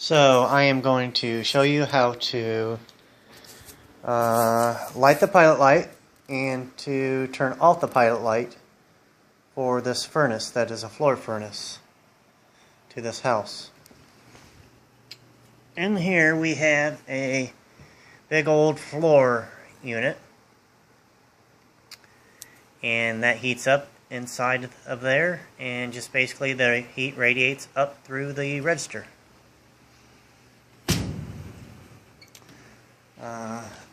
So I am going to show you how to light the pilot light and to turn off the pilot light for this furnace that is a floor furnace to this house. In here we have a big old floor unit, and that heats up inside of there, and just basically the heat radiates up through the register.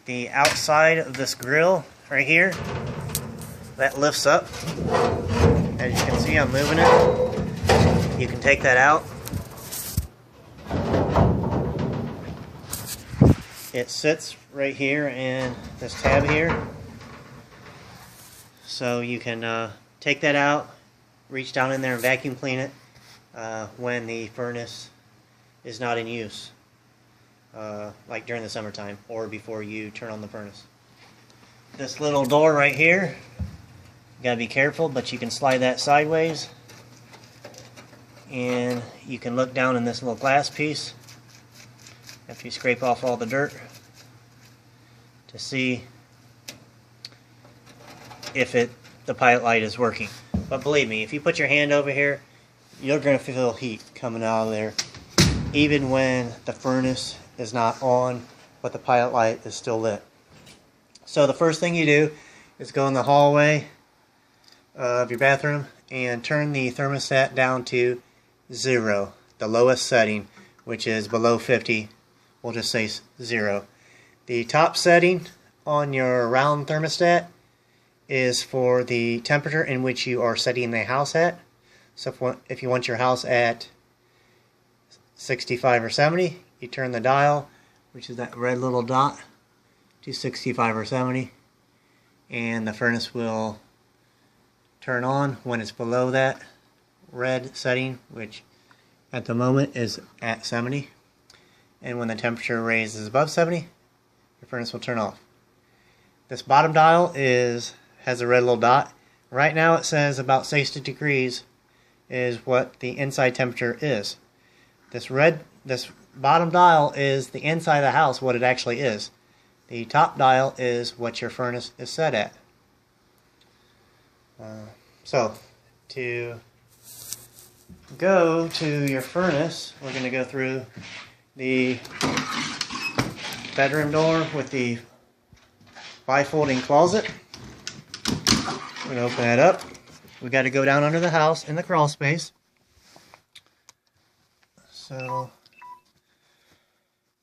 The outside of this grill right here, that lifts up. As you can see, I'm moving it. You can take that out. It sits right here in this tab here. So you can take that out, reach down in there and vacuum clean it when the furnace is not in use. Like during the summertime or before you turn on the furnace. This little door right here, you gotta be careful, but you can slide that sideways and you can look down in this little glass piece after you scrape off all the dirt to see if the pilot light is working. But believe me, if you put your hand over here, you're gonna feel heat coming out of there even when the furnace is not on, but the pilot light is still lit. So the first thing you do is go in the hallway of your bathroom and turn the thermostat down to 0, the lowest setting, which is below 50. We'll just say 0. The top setting on your round thermostat is for the temperature in which you are setting the house at. So if you want your house at 65 or 70, you turn the dial, which is that red little dot, to 65 or 70, and the furnace will turn on when it's below that red setting, which at the moment is at 70. And when the temperature raises above 70, your furnace will turn off. This bottom dial has a red little dot. Right now it says about 60 degrees is what the inside temperature is. This bottom dial is the inside of the house, what it actually is. The top dial is what your furnace is set at. So, to go to your furnace, we're going to go through the bedroom door with the bifolding closet. We're going to open that up. We got to go down under the house in the crawl space. So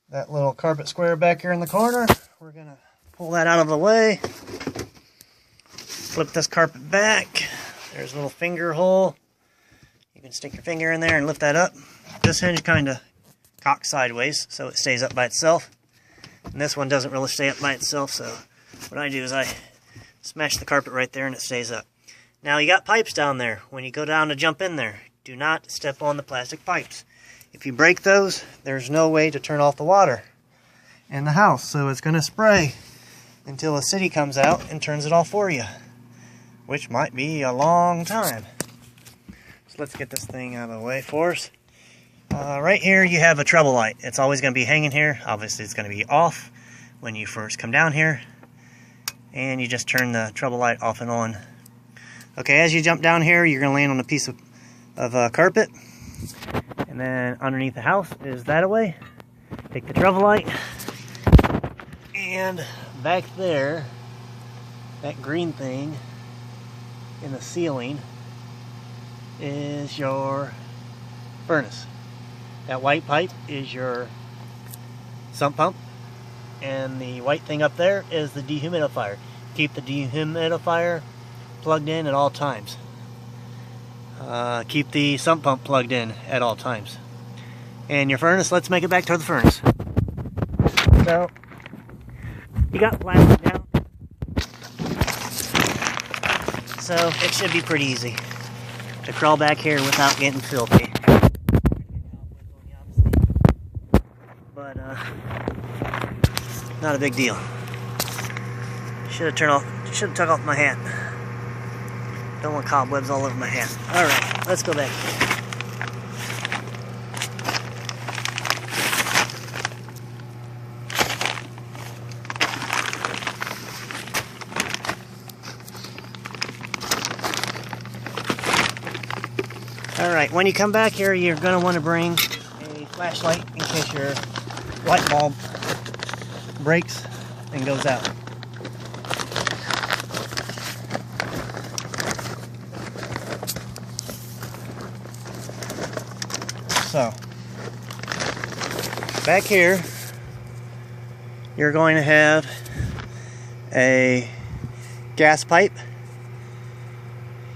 that little carpet square back here in the corner, we're going to pull that out of the way. Flip this carpet back. There's a little finger hole. You can stick your finger in there and lift that up. This hinge kind of cocks sideways so it stays up by itself. And this one doesn't really stay up by itself, so what I do is I smash the carpet right there and it stays up. Now you got pipes down there. When you go down to jump in there, do not step on the plastic pipes. If you break those, there's no way to turn off the water in the house. So it's going to spray until the city comes out and turns it off for you, which might be a long time. So let's get this thing out of the way for us. Right here you have a trouble light. It's always going to be hanging here. Obviously it's going to be off when you first come down here. And you just turn the trouble light off and on. Okay, as you jump down here, you're going to land on a piece of carpet. And then underneath the house is that away. Take the trouble light. And back there, that green thing in the ceiling is your furnace. That white pipe is your sump pump. And the white thing up there is the dehumidifier. Keep the dehumidifier plugged in at all times. Keep the sump pump plugged in at all times. And your furnace, let's make it back to the furnace. So, you got plastic down. So, it should be pretty easy to crawl back here without getting filthy. But, not a big deal. Should have took off my hat. Don't want cobwebs all over my hat. Alright, let's go back. Alright, when you come back here, you're going to want to bring a flashlight in case your light bulb breaks and goes out. So, back here, you're going to have a gas pipe.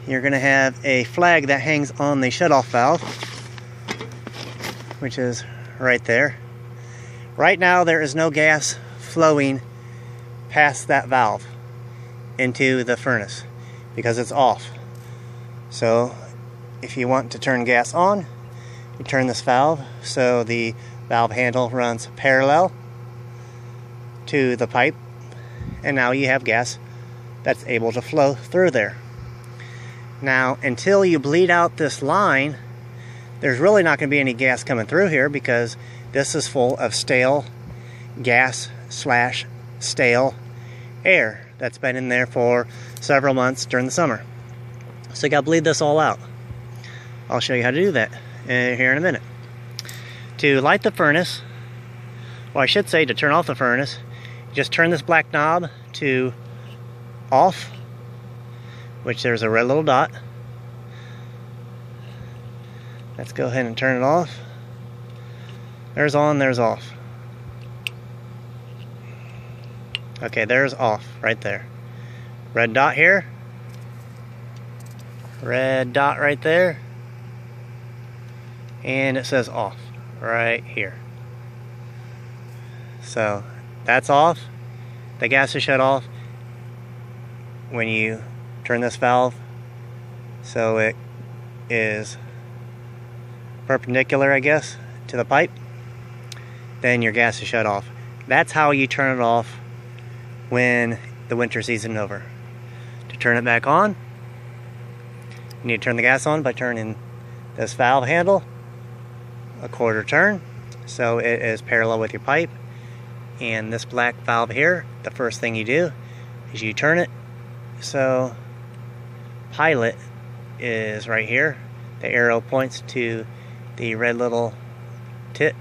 You're going to have a flag that hangs on the shutoff valve, which is right there. Right now there is no gas flowing past that valve into the furnace because it's off. So if you want to turn gas on, you turn this valve so the valve handle runs parallel to the pipe, and now you have gas that's able to flow through there. Now, until you bleed out this line, there's really not going to be any gas coming through here because this is full of stale gas / stale air that's been in there for several months during the summer. So you got to bleed this all out. I'll show you how to do that here in a minute. To light the furnace, well, I should say to turn off the furnace, just turn this black knob to off, which there's a red little dot. Let's go ahead and turn it off. There's on, there's off. Okay, there's off right there. Red dot here. Red dot right there. And it says off right here. So that's off. The gas is shut off when you turn this valve so it is perpendicular, I guess, to the pipe. Then your gas is shut off. That's how you turn it off when the winter season is over. To turn it back on, you need to turn the gas on by turning this valve handle a quarter turn so it is parallel with your pipe. And this black valve here, the first thing you do is you turn it so pilot is right here. The arrow points to the red little tit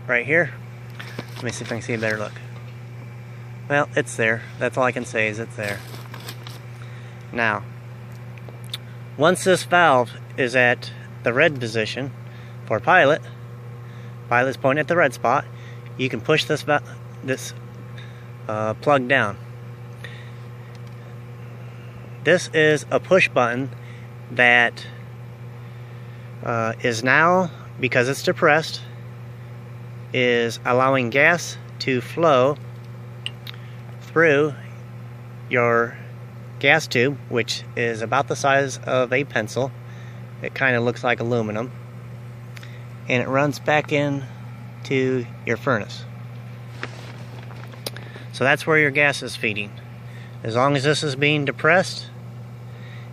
right here. Let me see if I can see a better look. Well, it's there. That's all I can say is it's there. Now, once this valve is at the red position for pilot's pointing at the red spot, you can push this plug down. This is a push button that is now, because it's depressed, is allowing gas to flow through your gas tube, which is about the size of a pencil. It kind of looks like aluminum, and it runs back in to your furnace. So that's where your gas is feeding. As long as this is being depressed,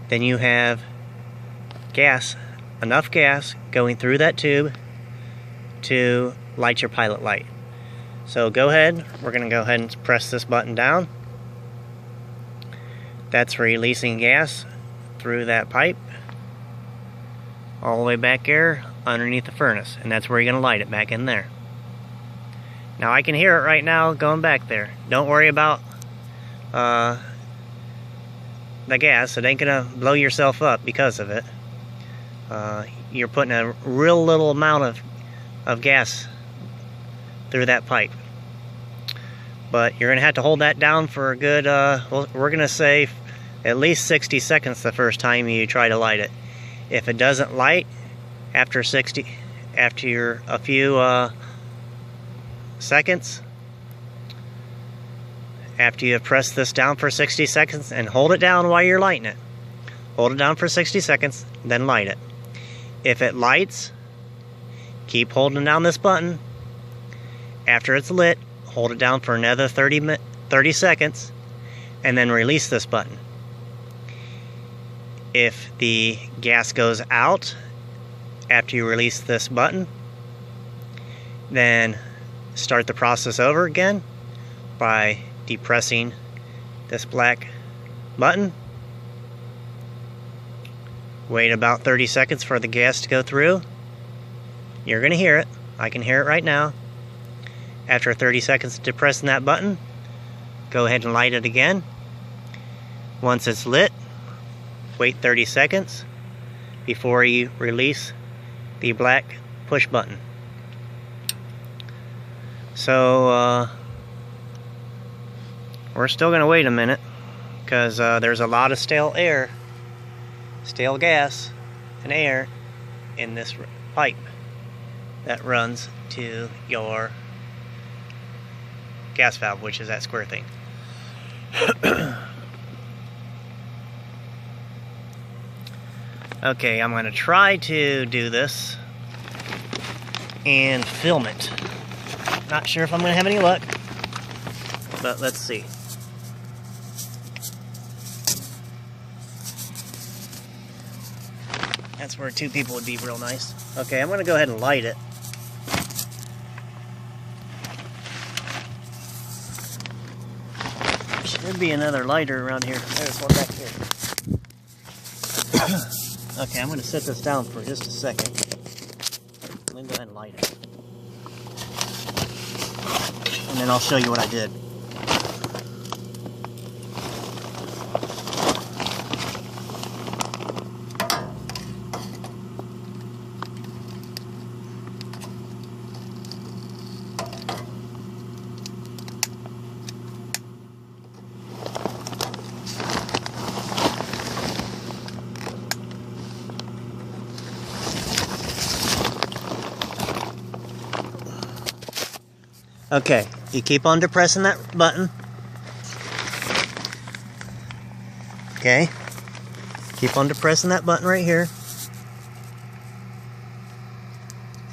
then you have gas, enough gas going through that tube to light your pilot light. So go ahead, we're going to go ahead and press this button down. That's releasing gas through that pipe all the way back there underneath the furnace, and that's where you're going to light it, back in there. Now I can hear it right now going back there. Don't worry about the gas. It ain't going to blow yourself up because of it. You're putting a real little amount of gas through that pipe. But you're going to have to hold that down for a good, well, we're going to say at least 60 seconds the first time you try to light it. If it doesn't light after a few seconds, after you have pressed this down for 60 seconds, and hold it down while you're lighting it. Hold it down for 60 seconds, then light it. If it lights, keep holding down this button. After it's lit, hold it down for another 30 seconds, and then release this button. If the gas goes out after you release this button, then start the process over again by depressing this black button. Wait about 30 seconds for the gas to go through. You're going to hear it. I can hear it right now. After 30 seconds of depressing that button, go ahead and light it again. Once it's lit, wait 30 seconds before you release the black push button. So, we're still going to wait a minute because there's a lot of stale gas and air in this pipe that runs to your gas valve, which is that square thing. Okay, I'm going to try to do this and film it. Not sure if I'm going to have any luck, but let's see. That's where two people would be real nice. Okay, I'm going to go ahead and light it. Should be another lighter around here. There's one back here. Okay, I'm going to set this down for just a second. Let me go ahead and light it. And then I'll show you what I did. Okay, you keep on depressing that button. Okay, keep on depressing that button right here.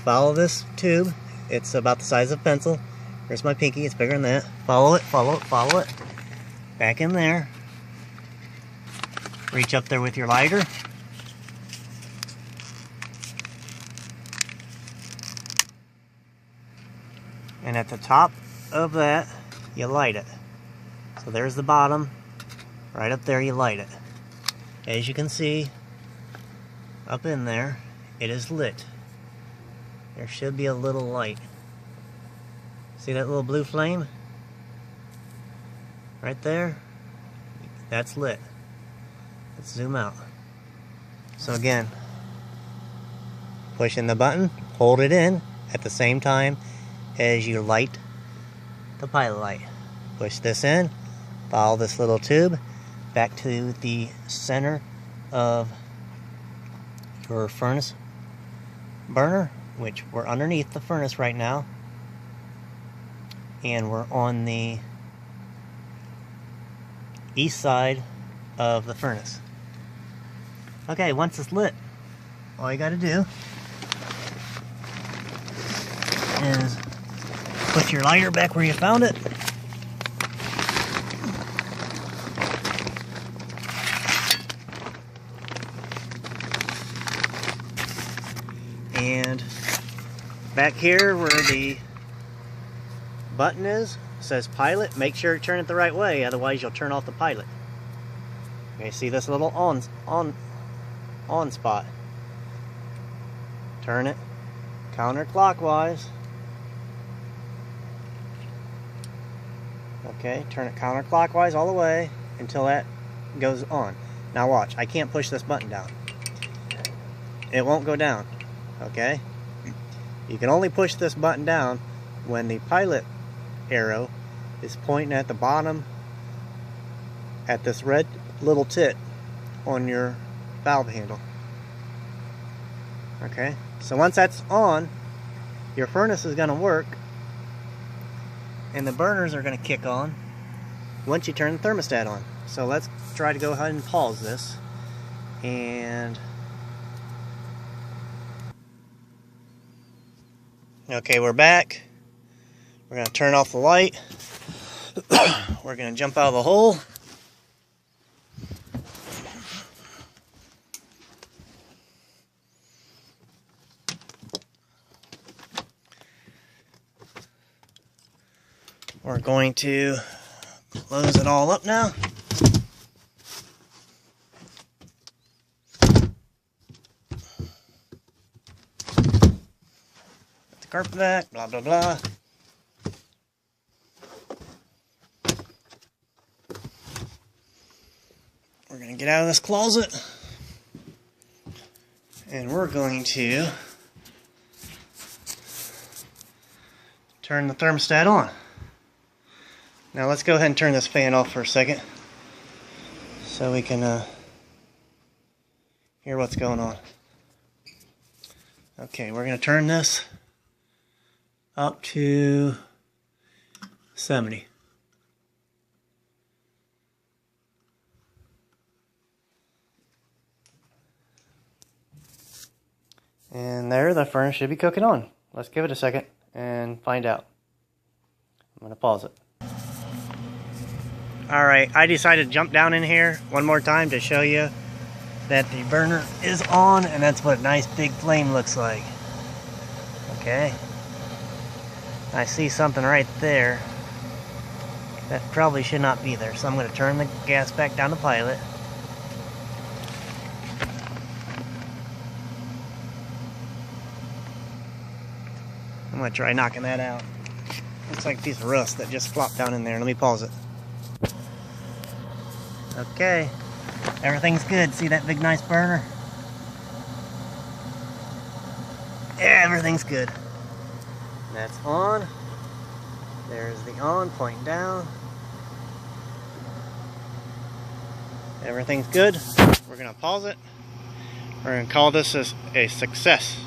Follow this tube. It's about the size of a pencil. There's my pinky, it's bigger than that. Follow it, follow it, follow it. Back in there. Reach up there with your lighter. And at the top of that, you light it. So there's the bottom. Right up there, you light it. As you can see, up in there, it is lit. There should be a little light. See that little blue flame? Right there? That's lit. Let's zoom out. So again, push in the button, hold it in at the same time as you light the pilot light. Push this in, follow this little tube back to the center of your furnace burner, which we're underneath the furnace right now, and we're on the east side of the furnace. Okay, once it's lit, all you gotta do is put your lighter back where you found it. And back here where the button is, says pilot, make sure to turn it the right way, otherwise you'll turn off the pilot. Okay, see this little on spot. Turn it counterclockwise. Okay, turn it counterclockwise all the way until that goes on. Now watch, I can't push this button down. It won't go down, okay? You can only push this button down when the pilot arrow is pointing at the bottom at this red little tit on your valve handle. Okay, so once that's on, your furnace is going to work and the burners are going to kick on once you turn the thermostat on. So let's try to go ahead and pause this. And okay, we're back. We're going to turn off the light. We're going to jump out of the hole. We're going to close it all up now. carpet vac, blah, blah, blah. We're going to get out of this closet. And we're going to turn the thermostat on. Now let's go ahead and turn this fan off for a second so we can hear what's going on. Okay, we're going to turn this up to 70. And there, the furnace should be cooking on. Let's give it a second and find out. I'm going to pause it. Alright, I decided to jump down in here one more time to show you that the burner is on, and that's what a nice big flame looks like. Okay. I see something right there that probably should not be there, so I'm going to turn the gas back down to pilot. I'm going to try knocking that out. Looks like a piece of rust that just flopped down in there. Let me pause it. Okay. Everything's good. See that big nice burner? Yeah, everything's good. That's on. There's the on, pointing down. Everything's good. We're going to pause it. We're going to call this a success.